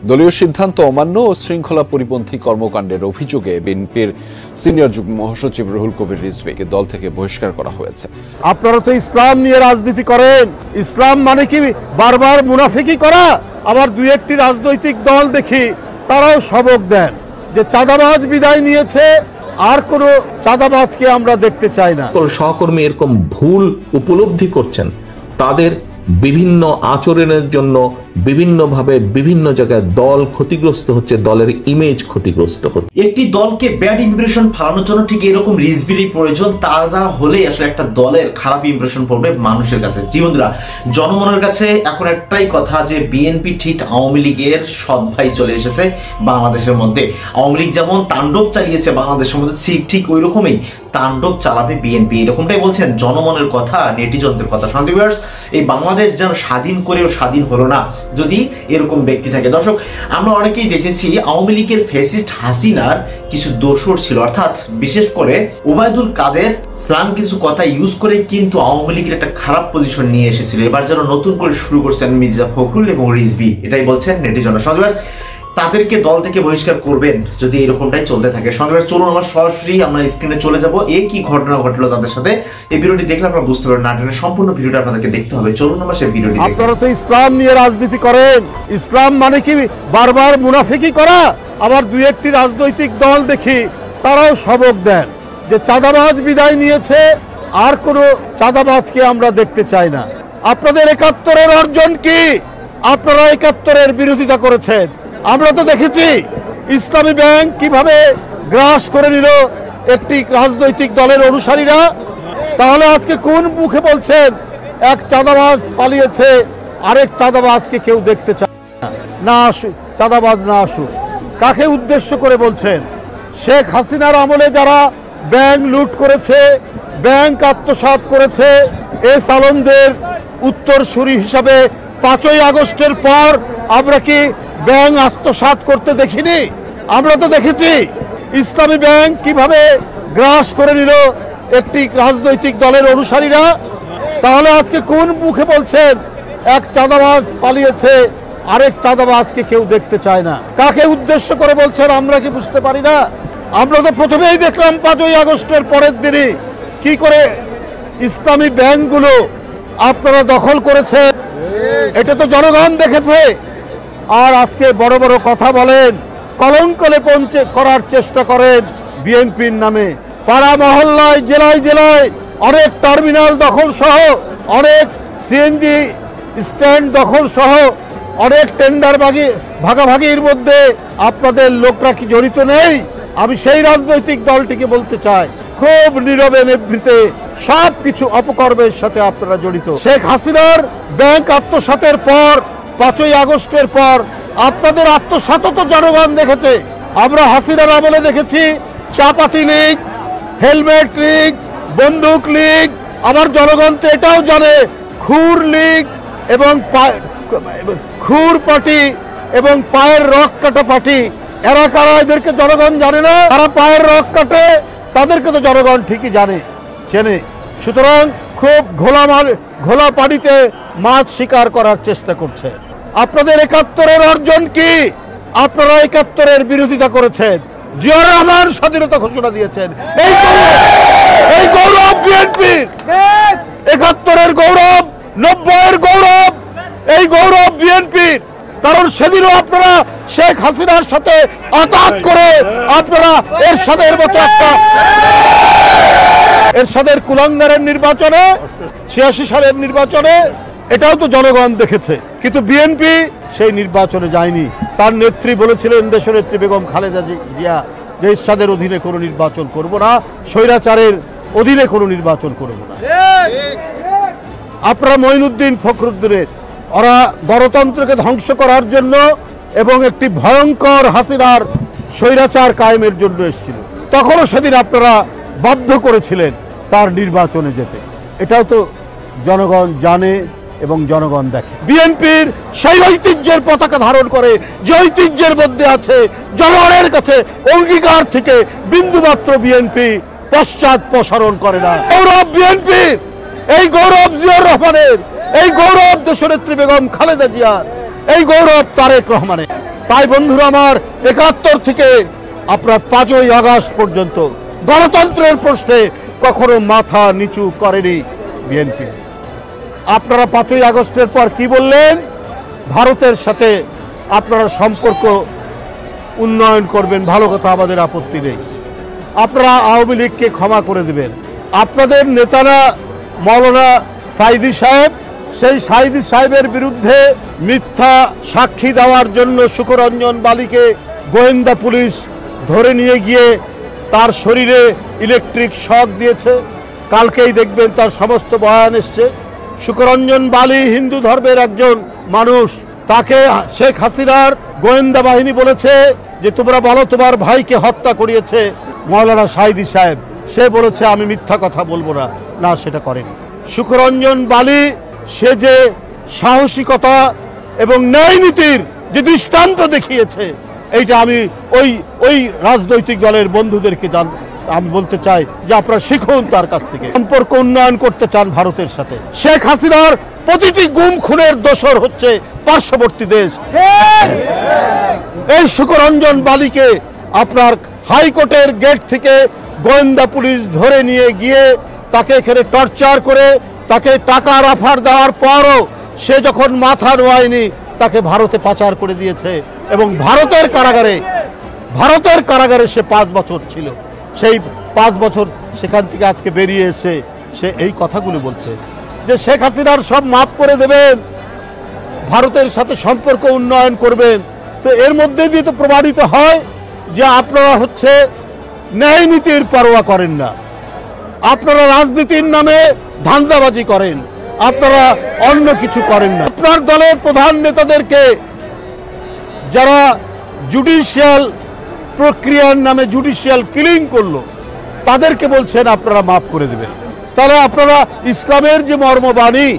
দলীয় সিদ্ধান্ত অমান্য ও শৃঙ্খলা পরিপন্থী কর্মকাণ্ডের অভিযোগে বিএনপির সিনিয়র যুগ্ম মহাসচিব রুহুল কবির রিজভীকে দল থেকে বহিষ্কার করা হয়েছে। আপনারা তো ইসলাম নিয়ে রাজনীতি করেন, ইসলাম মানে কি বারবার মুনাফিকি করা? আবার দুই একটি রাজনৈতিক দল দেখি তারাও সবক দেন যে চাঁদাবাজ বিদায় নিয়েছে, আর কোনো চাঁদাবাজকে আমরা দেখতে চাই না। সহকর্মী এরকম ভুল উপলব্ধি করছেন, তাদের বিভিন্ন আচরণের জন্য বিভিন্নভাবে বিভিন্ন জায়গায় দল ক্ষতিগ্রস্ত হচ্ছে, দলের ইমেজ ক্ষতিগ্রস্ত হচ্ছে। একটি দলকে ব্যাড ইমপ্রেশন ফেলানোর জন্য ঠিক এরকম রিজভিরই প্রয়োজন। তারা হলে আসলে একটা দলের খারাপ ইমপ্রেশন পড়বে মানুষের কাছে। জি বন্ধুরা, জনমনের কাছে এখন একটাই কথা যে বিএনপি ঠিক আওয়ামী লীগের সৎ ভাই চলে এসেছে বাংলাদেশের মধ্যে। আওয়ামী লীগ যেমন তাণ্ডব চালিয়েছে বাংলাদেশের মধ্যে, ঠিক ওই রকমই তাণ্ডব চালাবে বিএনপি, এরকমটাই বলছেন জনমনের কথা, নেটিজনদের কথা। শান্তি ভিউয়ার্স, এই বাংলাদেশ যেন স্বাধীন করেও স্বাধীন হলো না যদি এরকম ব্যক্তি থাকে। দর্শক, আমরা অনেকেই দেখেছি আওয়ামী লীগের ফ্যাসিস্ট হাসিনার কিছু দোসর ছিল, অর্থাৎ বিশেষ করে ওবায়দুল কাদের ইসলাম কিছু কথা ইউজ করে কিন্তু আওয়ামী লীগের একটা খারাপ পজিশন নিয়ে এসেছিল। এবার যেন নতুন করে শুরু করছেন মির্জা ফখরুল এবং রিজভী, এটাই বলছেন নেটিজনরা। শান্তি ভিউয়ার্স, তাদেরকে দল থেকে বহিষ্কার করবেন যদি এরকমটাই চলতে থাকে। সঙ্গে চলুন আমরা সরাসরি আমরা স্ক্রিনে চলে যাব, এই কি ঘটনা ঘটলো তাদের সাথে। এই ভিডিওটি দেখলে আপনারা বুঝতে পারবেন, না টেনে সম্পূর্ণ ভিডিওটা আপনাদেরকে দেখতে হবে। চলুন আমরা সেই ভিডিওটি দেখি। আপনারা তো ইসলাম নিয়ে রাজনীতি করেন, ইসলাম মানে কি বারবার মুনাফিকি করা? আবার দুই একটি রাজনৈতিক দল দেখি তারাও সবক দেন যে চাঁদাবাজ বিদায় নিয়েছে, আর কোনো চাঁদাবাজকে আমরা দেখতে চাই না। আপনাদের ৭১-এর অর্জন কি? আপনারা ৭১-এর বিরোধিতা করেছেন। আমরা তো দেখেছি ইসলামী ব্যাংক কিভাবে গ্রাস করে নিল একটি রাজনৈতিক দলের অনুসারীরা। তাহলে আজকে কোন মুখে বলছেন এক চাঁদাবাজ পালিয়েছে, আরেক চাঁদাবাজকে কেউ দেখতে চায় না, আসুক চাঁদাবাজ না আসুক? কাকে উদ্দেশ্য করে বলছেন? শেখ হাসিনার আমলে যারা ব্যাংক লুট করেছে, ব্যাংক আত্মসাৎ করেছে, এস আলমদের উত্তরসূরি হিসাবে ৫ই আগস্টের পর আমরা কি ব্যাংক আত্মসাৎ করতে দেখিনি? আমরা তো দেখেছি ইসলামী ব্যাংক কিভাবে গ্রাস করে নিল একটি রাজনৈতিক দলের অনুসারীরা। তাহলে আজকে কোন মুখে বলছেন এক চাঁদাবাজ পালিয়েছে, আরেক চাঁদাবাজকে কেউ দেখতে চায় না? কাকে উদ্দেশ্য করে বলছেন আমরা কি বুঝতে পারি না? আমরা তো প্রথমেই দেখলাম ৫ই আগস্টের পরের দিনই কি করে ইসলামী ব্যাংকগুলো আপনারা দখল করেছেন, এটা তো জনগণ দেখেছে। আর আজকে বড় বড় কথা বলেন, কলঙ্ক লেপন করার চেষ্টা করেন বিএনপির নামে। পাড়া মহল্লায়, জেলায় জেলায় অনেক টার্মিনাল দখল সহ, অনেক সিএনজি স্ট্যান্ড দখল সহ, অনেক টেন্ডার ভাগাভাগির মধ্যে আপনাদের লোকরা কি জড়িত নেই? আমি সেই রাজনৈতিক দলটিকে বলতে চাই, খুব নীরবে নিভৃতে সব কিছু অপকর্মের সাথে আপনারা জড়িত। শেখ হাসিনার ব্যাংক আত্মসাতের পর, ৫ই আগস্টের পর আপনাদের আত্মসাৎ তো জনগণ দেখেছে। আমরা হাসিনার আমলে দেখেছি চাপাতি লীগ, হেলমেট লীগ, বন্দুক লীগ, আবার জনগণ তো এটাও জানে খুর লীগ এবং খুর পার্টি এবং পায়ের রক কাটা পার্টি। এরা কারা? এদেরকে জনগণ জানে না। তারা পায়ের রক কাটে, তাদেরকে তো জনগণ ঠিকই চেনে। সুতরাং খুব ঘোলা পানিতে মাছ শিকার করার চেষ্টা করছে। আপনাদের ৭১-এর অর্জন কি? আপনারা ৭১-এর বিরোধিতা করেছেন। জিয়াউর রহমান স্বাধীনতা ঘোষণা দিয়েছেন। এই গৌরব বিএনপির, ৭১-এর গৌরব, ৯০-এর গৌরব, এই গৌরব বিএনপির। কারণ সেদিনও আপনারা শেখ হাসিনার সাথে আঘাত করে আপনারা এরশাদের মতো একটা এরশাদের কুলাঙ্গারের নির্বাচনে, ৮৬ সালের নির্বাচনে, এটাও তো জনগণ দেখেছে। কিন্তু বিএনপি সেই নির্বাচনে যায়নি। তার নেত্রী বলেছিলেন, দেশনেত্রী বেগম খালেদা জিয়া, যে এরশাদের অধীনে কোনো নির্বাচন করব না, স্বৈরাচারের অধীনে কোনো নির্বাচন করব না। আপনারা মঈনুদ্দিন ফখরুদ্দিনের, ওরা গণতন্ত্রকে ধ্বংস করার জন্য এবং একটি ভয়ঙ্কর হাসিনার স্বৈরাচার কায়েমের জন্য এসেছিল। তখনও সেদিন আপনারা বাধ্য করেছিলেন তার নির্বাচনে যেতে। এটাও তো জনগণ জানে এবং জনগণ দেখে। বিএনপির সেই ঐতিহ্যের পতাকা ধারণ করে, যে ঐতিহ্যের মধ্যে আছে জনগণের কাছে অঙ্গীকার থেকে বিন্দুমাত্র বিএনপি পশ্চাৎপসরণ করে না। গৌরব বিএনপির, এই গৌরব জিয়াউর রহমানের, এই গৌরব দেশনেত্রী বেগম খালেদা জিয়ার, এই গৌরব তারেক রহমানের। তাই বন্ধুরা আমার, ৭১ থেকে আপনার ৫ই আগস্ট পর্যন্ত গণতন্ত্রের প্রশ্নে কখনো মাথা নিচু করেনি বিএনপি। আপনারা ৫ই আগস্টের পর কি বললেন? ভারতের সাথে আপনারা সম্পর্ক উন্নয়ন করবেন, ভালো কথা, আমাদের আপত্তি নেই। আপনারা আওয়ামী লীগকে ক্ষমা করে দেবেন। আপনাদের নেতারা মৌলানা সাইদি সাহেব, সেই সাইদি সাহেবের বিরুদ্ধে মিথ্যা সাক্ষী দেওয়ার জন্য সুকরঞ্জন বালিকে গোয়েন্দা পুলিশ ধরে নিয়ে গিয়ে তার শরীরে ইলেকট্রিক শক দিয়েছে। কালকেই দেখবেন তার সমস্ত বয়ান এসছে। সুকরঞ্জন বালি হিন্দু ধর্মের একজন মানুষ, তাকে শেখ হাসিনার গোয়েন্দা বাহিনী বলেছে যে তোমরা বলো তোমার ভাইকে হত্যা করিয়েছে মৌলানা সাইদি সাহেব। সে বলেছে আমি মিথ্যা কথা বলবো না, না সেটা করেনি। সুকরঞ্জন বালি সে যে সাহসিকতা এবং ন্যায় নীতির যে দৃষ্টান্ত দেখিয়েছে, এইটা আমি ওই রাজনৈতিক দলের বন্ধুদেরকে আমি বলতে চাই যে আপনারা শিখুন তার কাছ থেকে। সম্পর্ক উন্নয়ন করতে চান ভারতের সাথে। শেখ হাসিনার প্রতিটি গুম খুনের দোষর হচ্ছে পার্শ্ববর্তী দেশ। এই সুকরঞ্জন বালিকে আপনার হাইকোর্টের গেট থেকে গোয়েন্দা পুলিশ ধরে নিয়ে গিয়ে তাকে এখানে টর্চার করে তাকে টাকার অফার দেওয়ার পরও সে যখন মাথা নোয়ায়নি তাকে ভারতে পাচার করে দিয়েছে এবং ভারতের কারাগারে সে 5 বছর ছিল। সেই 5 বছর সেখান থেকে আজকে বেরিয়ে এসে সে এই কথাগুলো বলছে যে শেখ হাসিনার সব মাফ করে দেবেন, ভারতের সাথে সম্পর্ক উন্নয়ন করবেন। তো এর মধ্যে দিয়ে তো প্রমাণিত হয় যে আপনারা হচ্ছে ন্যায় নীতির পরোয়া করেন না, আপনারা রাজনীতির নামে ধান্দাবাজি করেন, আপনারা অন্য কিছু করেন না। আপনার দলের প্রধান নেতাদেরকে যারা জুডিশিয়াল প্রক্রিয়ার নামে জুডিশিয়াল কিলিং করলো, তাদেরকে বলছেন আপনারা মাফ করে দেবেন। তাহলে আপনারা ইসলামের যে মর্মবাণী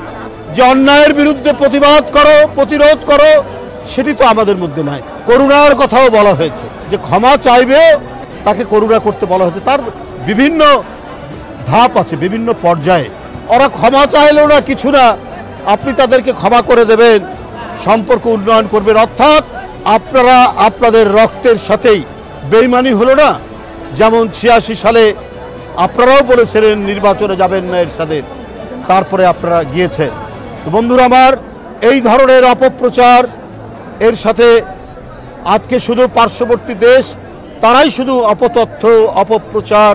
যে অন্যায়ের বিরুদ্ধে প্রতিরোধ করো, সেটি তো আমাদের মধ্যে নাই। করুণার কথাও বলা হয়েছে যে ক্ষমা চাইবে তাকে করুণা করতে বলা হয়েছে। তার বিভিন্ন ধাপ আছে, বিভিন্ন পর্যায়ে। ওরা ক্ষমা চাইলেও না কিছু না, আপনি তাদেরকে ক্ষমা করে দেবেন, সম্পর্ক উন্নয়ন করবেন। অর্থাৎ আপনারা আপনাদের রক্তের সাথেই বেইমানি হলো না। যেমন 86 সালে আপনারাও বলেছিলেন নির্বাচনে যাবেন না এরশাদের, তারপরে আপনারা গিয়েছেন। তো বন্ধুরা আমার, এই ধরনের অপপ্রচার এর সাথে আজকে শুধু পার্শ্ববর্তী দেশ তারাই শুধু অপতথ্য অপপ্রচার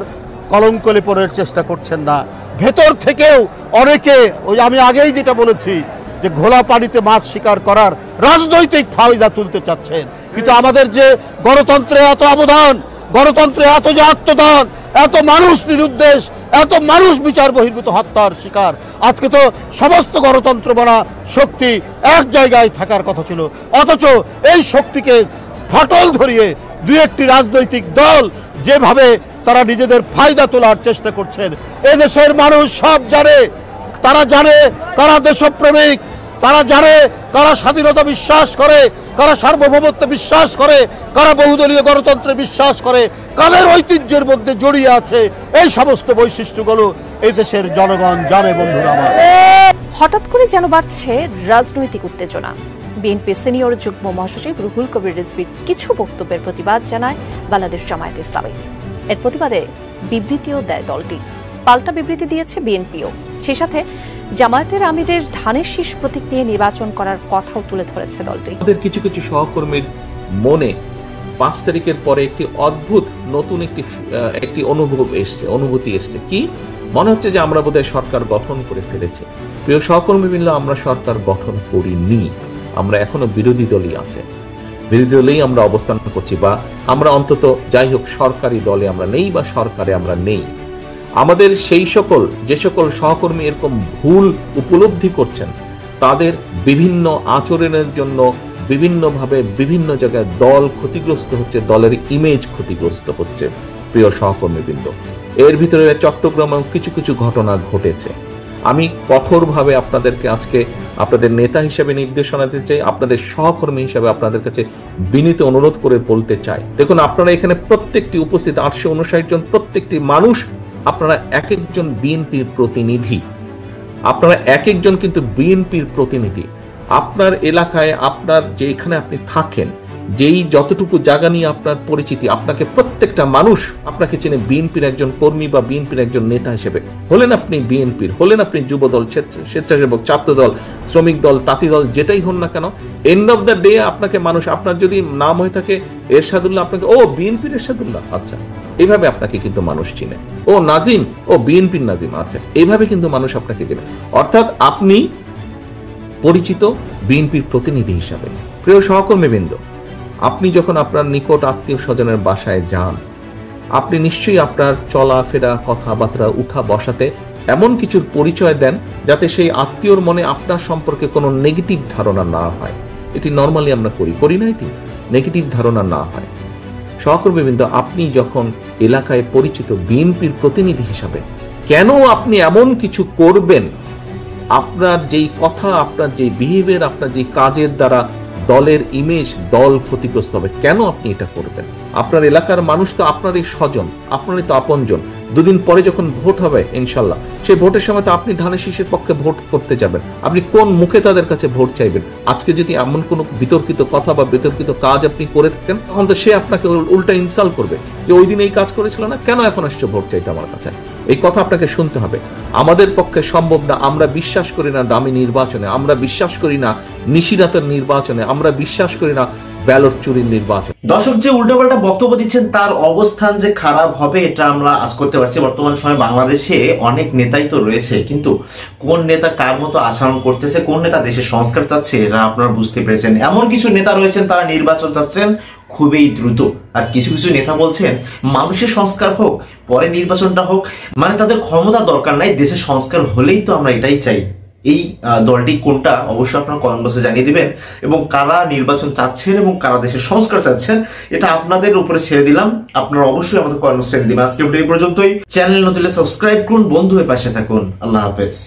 কলঙ্ক লেপনের চেষ্টা করছেন না, ভেতর থেকেও অনেকে ওই আমি আগেই যেটা বলেছি যে ঘোলা পানিতে মাছ শিকার করার রাজনৈতিক ফায়দা তুলতে চাচ্ছেন। কিন্তু আমাদের যে গণতন্ত্রে এত অবদান, গণতন্ত্রে এত যে আত্মদান, এত মানুষ নিরুদ্দেশ, এত মানুষ বিচার বহির্ভূত হত্যার শিকার, আজকে তো সমস্ত গণতন্ত্র বনা শক্তি এক জায়গায় থাকার কথা ছিল, অথচ এই শক্তিকে ফাটল ধরিয়ে দুই একটি রাজনৈতিক দল যেভাবে তারা নিজেদের ফায়দা তোলার চেষ্টা করছেন, এদেশের মানুষ সব জানে। তারা জানে কারা দেশপ্রেমিক, তারা জানে কারা স্বাধীনতা বিশ্বাস করে, কারা সার্বভৌমত্ব বিশ্বাস করে, কারা বহুদলীয় গণতন্ত্রে বিশ্বাস করে, কাদের ঐতিহ্যের মধ্যে জড়িয়ে আছে। এই সমস্ত বৈশিষ্ট্যগুলো এই দেশের জনগণ জানে। বন্ধুরা আমার, হঠাৎ করে যেন বাড়ছে রাজনৈতিক উত্তেজনা। বিএনপির সিনিয়র যুগ্ম মহাসচিব রুহুল কবির রিজভীর কিছু বক্তব্যের প্রতিবাদ জানায় বাংলাদেশ জামায়াতে ইসলামী। এর প্রতিবাদে বিবৃতিও দেয় দলটি, পাল্টা বিবৃতি দিয়েছে বিএনপিও। সেই সাথে জামায়াতের আমিরের ধানের শীষ প্রতীক নিয়ে নির্বাচন করার কথাও তুলে ধরেছে দলটি। আমাদের কিছু কিছু সহকর্মীর মনে 5 তারিখের পরে একটি অদ্ভুত নতুন একটি অনুভূতি এসছে। কি মনে হচ্ছে যে আমরা বোধহয় সরকার গঠন করে ফেলেছি। প্রিয় সহকর্মীবৃন্দ, আমরা সরকার গঠন করিনি, আমরা এখনো বিরোধী দলই আছে, বিরোধী দলেই আমরা অবস্থান করছি, বা আমরা অন্তত যাই হোক সরকারি দলে আমরা নেই বা সরকারে আমরা নেই। আমাদের যে সকল সহকর্মী এরকম ভুল উপলব্ধি করছেন, তাদের বিভিন্ন আচরণের জন্য বিভিন্নভাবে বিভিন্ন জায়গায় দল ক্ষতিগ্রস্ত হচ্ছে, দলের ইমেজ ক্ষতিগ্রস্ত হচ্ছে। প্রিয় সহকর্মীবৃন্দ, এর ভিতরে চট্টগ্রামেও কিছু কিছু ঘটনা ঘটেছে। আমি কঠোরভাবে আপনাদেরকে আজকে আপনাদের নেতা হিসেবে নির্দেশনা দিতে চাই, আপনাদের সহকর্মী হিসেবে আপনাদের কাছে বিনীত অনুরোধ করে বলতে চাই, দেখুন আপনারা এখানে প্রত্যেকটি উপস্থিত 859 জন প্রত্যেকটি মানুষ, আপনারা এক একজন বিএনপির প্রতিনিধি, আপনারা এক একজন কিন্তু বিএনপির প্রতিনিধি। আপনার এলাকায় আপনার যেখানে আপনি থাকেন যেই যতটুকু জায়গা নিয়ে আপনার পরিচিতি, আপনাকে প্রত্যেকটা মানুষ আপনাকে চেনে বিএনপির একজন কর্মী বা বিএনপির একজন নেতা হিসেবে। হলেন আপনি বিএনপির, হলেন আপনি যুবদল, স্বেচ্ছাসেবক, ছাত্রদল, শ্রমিক দল, তাঁতি দল, যেটাই হন না কেন, এন্ড অফ দ্য ডে আপনাকে মানুষ, আপনার যদি নাম হয়ে থাকে এরশাদুল্লাহ, আপনাকে ও বিএনপির এরশাদুল্লাহ, আচ্ছা, এইভাবে আপনাকে কিন্তু মানুষ চিনে। ও নাজিম, ও বিএনপির নাজিম, আচ্ছা, এইভাবে কিন্তু মানুষ আপনাকে চেনে। অর্থাৎ আপনি পরিচিত বিএনপির প্রতিনিধি হিসাবে। প্রিয় সহকর্মীবৃন্দ, আপনি যখন আপনার নিকট আত্মীয় স্বজনের বাসায় যান, আপনি নিশ্চয়ই আপনার চলাফেরা, কথাবার্তা, উঠা বসাতে এমন কিছুর পরিচয় দেন যাতে সেই আত্মীয়র মনে আপনার সম্পর্কে কোনো নেগেটিভ ধারণা না হয়। এটি নর্মালি আমরা করি না, এটি নেগেটিভ ধারণা না হয়। সহকর্মীবৃন্দ, আপনি যখন এলাকায় পরিচিত বিএনপির প্রতিনিধি হিসাবে, কেন আপনি এমন কিছু করবেন, আপনার যেই কথা, আপনার যেই বিহেভিয়ার, আপনার যেই কাজের দ্বারা দলের ইমেজ, দল ক্ষতিগ্রস্ত হবে, কেন আপনি এটা করবেন? আপনার এলাকার মানুষ তো আপনারই স্বজন, আপনারই তো আপনজন। দুদিন পরে যখন ভোট হবে ইনশাল্লাহ, সেই ভোটের সময় তো আপনি ধানের শীষের পক্ষে ভোট করতে যাবেন। আপনি কোন মুখে তাদের কাছে ভোট চাইবেন? আজকে যদি এমন কোনো বিতর্কিত কথা বা বিতর্কিত কাজ আপনি করে থাকেন, তখন তো সে আপনাকে উল্টা ইনসাল্ট করবে যে ওই দিন এই কাজ করেছিল না, কেন এখন আসছে ভোট চাইতে আমার কাছে? এই কথা আপনাকে শুনতে হবে। আমাদের পক্ষে সম্ভব না। আমরা বিশ্বাস করি না দামি নির্বাচনে, আমরা বিশ্বাস করি না নিশিরাতের নির্বাচনে, আমরা বিশ্বাস করি না ব্যালট চুরির নির্বাচন। দর্শক যে উল্টোপাল্টা বক্তব্য দিচ্ছেন তার অবস্থান যে খারাপ হবে এটা আমরা আজ করতে পারছি। বর্তমান সময়ে বাংলাদেশে অনেক নেতাই তো রয়েছে, কিন্তু কোন নেতা কার মতো আচরণ করতেছে, কোন নেতা দেশের সংস্কার চাচ্ছে, এটা আপনারা বুঝতে পেরেছেন। এমন কিছু নেতা রয়েছেন তারা নির্বাচন চাচ্ছেন খুবই দ্রুত, আর কিছু কিছু নেতা বলছেন মানুষের সংস্কার হোক, পরে নির্বাচনটা হোক, মানে তাদের ক্ষমতা দরকার নাই, দেশের সংস্কার হলেই তো আমরা এটাই চাই। এই দলটি কোনটা অবশ্যই আপনারা কমেন্ট বক্সে জানিয়ে দিবেন, এবং কারা নির্বাচন চাচ্ছেন এবং কারা দেশের সংস্কার চাচ্ছেন এটা আপনাদের উপরে ছেড়ে দিলাম। আপনারা অবশ্যই আমাদের কমেন্ট বক্সে জানিয়ে দিবেন। আজকে ভিডিও এই পর্যন্তই। চ্যানেল নতুন হলে সাবস্ক্রাইব করুন, বন্ধু হয়ে পাশে থাকুন। আল্লাহ হাফেজ।